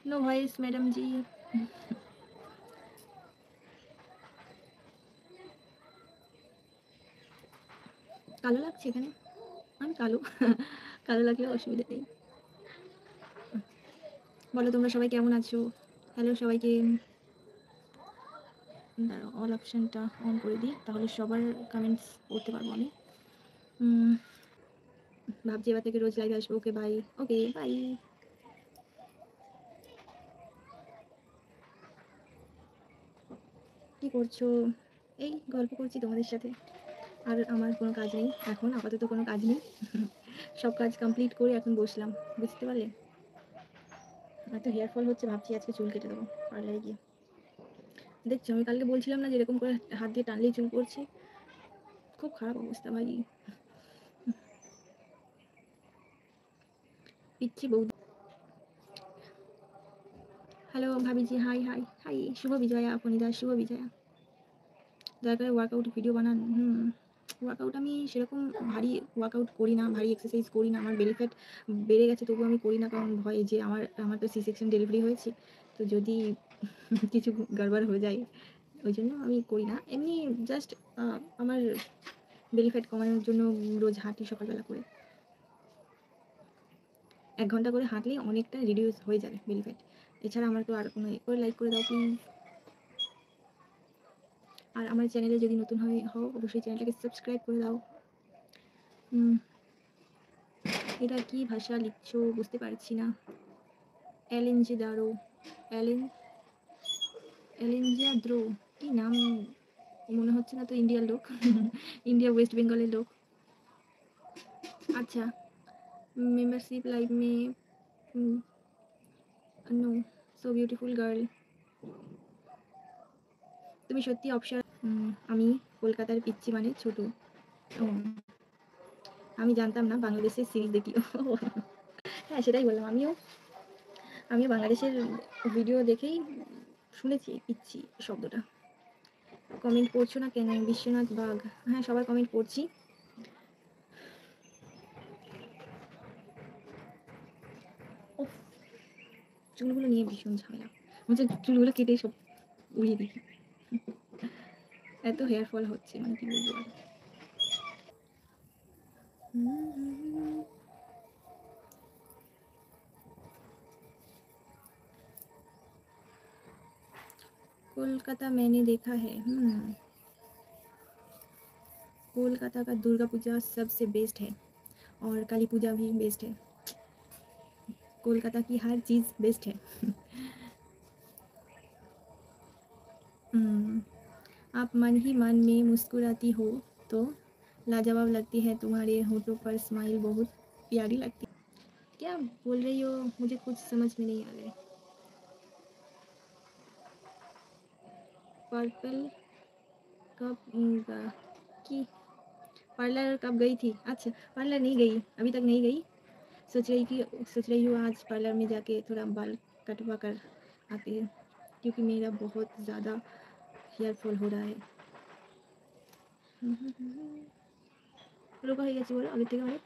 No voice madam জি। কালো লাগছে এখানে? আমি কালো। কালো লাগলে অসুবিধা নেই। বলো তোমরা সবাই কেমন আছো? হ্যালো সবাইকে। দাঁড়াও অল অপশনটা অন করে দিই, তাহলে সবার কমেন্টস পড়তে পারবো আমি। উম, ভাবছি এবার থেকে রোজ লাইভে আসবো। Okay bye. Okay bye. কি করছো? এই গল্প করছি তোমাদের সাথে। আর আমার কোনো কাজ নেই এখন, আপাতত কোনো কাজ নেই। সব কাজ কমপ্লিট করে এখন বসলাম, বুঝতে পারলে? এত হেয়ার ফল হচ্ছে, ভাবছি আজকে চুল কেটে দেবো পার্লারে গিয়ে। দেখছো আমি কালকে বলছিলাম না যে এরকম করে হাত দিয়ে টানলেই চুল পড়ছে। খুব খারাপ অবস্থা ভাই। পিচ্ছি বৌদি। হ্যালো ভাবিজি, হাই হাই হাই। শুভ বিজয়া ফণিদা, শুভ বিজয়া। দয়া করে ওয়ার্কআউট ভিডিও বানান। ওয়ার্কআউট আমি সেরকম ভারী ওয়ার্কআউট করি না, ভারী এক্সারসাইজ করি না। আমার বেলি ফ্যাট বেড়ে গেছে, তবুও আমি করি না, কারণ ভয় যে আমার তো সি সেকশন ডেলিভারি হয়েছে, তো যদি কিছু গড়বড় হয়ে যায়, ওই জন্য আমি করি না। এমনি জাস্ট আমার বেলি ফ্যাট কমানোর জন্য রোজ হাঁটি সকালবেলা করে। 1 ঘন্টা করে হাঁটলেই অনেকটা রিডিউস হয়ে যাবে বেলি ফ্যাট। এছাড়া আমার তো আর কোনো করে লাইক করে দাও প্লিজ। আর আমার চ্যানেলে যদি নতুন হও অবশ্যই চ্যানেলটাকে সাবস্ক্রাইব করে দাও। এটা কি ভাষা লিখছো বুঝতে পারছি না। অ্যালেনজি দারো, অ্যালেন অ্যালেনজিয়া দ্রো, কি নাম মনে হচ্ছে না তো ইন্ডিয়ার লোক। ইন্ডিয়া ওয়েস্ট বেঙ্গলের লোক। আচ্ছা, মেম্বারশিপ লাইভ মে নো, সো বিউটিফুল গার্ল। তুমি সত্যি অপশন। আমি কলকাতার পিচ্ছি মানে ছোট। ও, আমি জানতাম না বাংলাদেশের সিরিজ দেখি। হ্যাঁ সেটাই বললাম, আমিও বাংলাদেশের ভিডিও দেখেই শুনেছি পিচ্ছি শব্দটা। কমেন্ট পড়ছো না কেন? বিশ্বনাথ বাগ, হ্যাঁ সবার কমেন্ট পড়ছি। উফ, চুলগুলো নিয়ে ভীষণ ঝামেলা, বলছে চুলগুলো কেটে সব উড়িয়ে দিই। এত হেয়ার ফল হচ্ছে, মানে কি বলবো আর। कोलकाता मैंने देखा है। कोलकाता का दुर्गा पूजा सबसे बेस्ट है, और काली पूजा भी बेस्ट है। कोलकाता की हर चीज़ बेस्ट है। हम्म, आप मन ही मन में मुस्कुराती हो तो लाजवाब लगती है, तुम्हारे होठों पर स्माइल बहुत प्यारी लगती है। क्या बोल रही हो? मुझे कुछ समझ में नहीं आ रहा है। पर्पल कब की पार्लर कब गई थी? अच्छा, पार्लर नहीं गई, अभी तक नहीं गई। सोच रही हूँ आज पार्लर में जाके थोड़ा बाल कटवा कर आती है, क्योंकि मेरा बहुत ज़्यादा हेयर फॉल हो रहा है। রোগা হয়ে গেছে বলো আগের থেকে অনেক।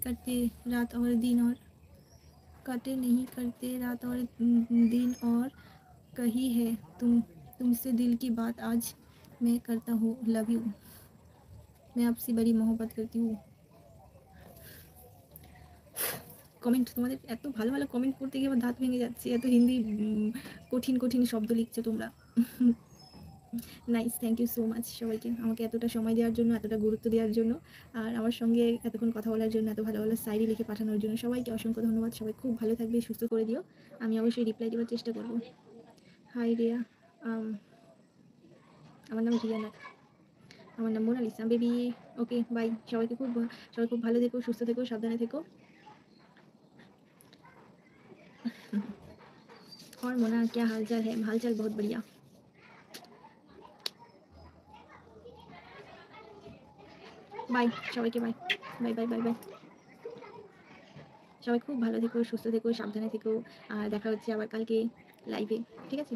करते रात और दिन और काटे नहीं करते रात और दिन और कही है तुमसे दिल की बात आज मैं करता हूँ, लव यू। मैं आपसे बड़ी मोहब्बत करती हूँ। কমেন্ট, তোমাদের এত ভালো ভালো কমেন্ট করতে গিয়ে আমার দাঁত ভেঙে যাচ্ছে। এত হিন্দি কঠিন কঠিন শব্দ লিখছো তোমরা। Nice, thank you so much সবাইকে আমাকে এতটা সময় দেওয়ার জন্য, এতটা গুরুত্ব দেওয়ার জন্য, আর আমার সঙ্গে এতক্ষণ কথা বলার জন্য, এত ভালো ভালো সাইডি লিখে পাঠানোর জন্য সবাইকে অসংখ্য ধন্যবাদ। সবাই খুব ভালো থাকবে, সুস্থ করে দিও। আমি অবশ্যই রিপ্লাই দেওয়ার চেষ্টা করব। হাই রিয়া, আমার নাম রিয়া না, আমার নাম মোনালিসা বেবি। Okay bye. সবাই খুব ভালো থেকো, সুস্থ থেকো, সাবধানে থেকো। और मोना क्या हाल चाल है? हाल चाल बहुत बढ़िया। বাই সবাইকে, bye bye bye bye bye. সবাই খুব ভালো থেকো, সুস্থ থেকো, সাবধানে থেকো। আর দেখা হচ্ছে আবার কালকে লাইভে, ঠিক আছে?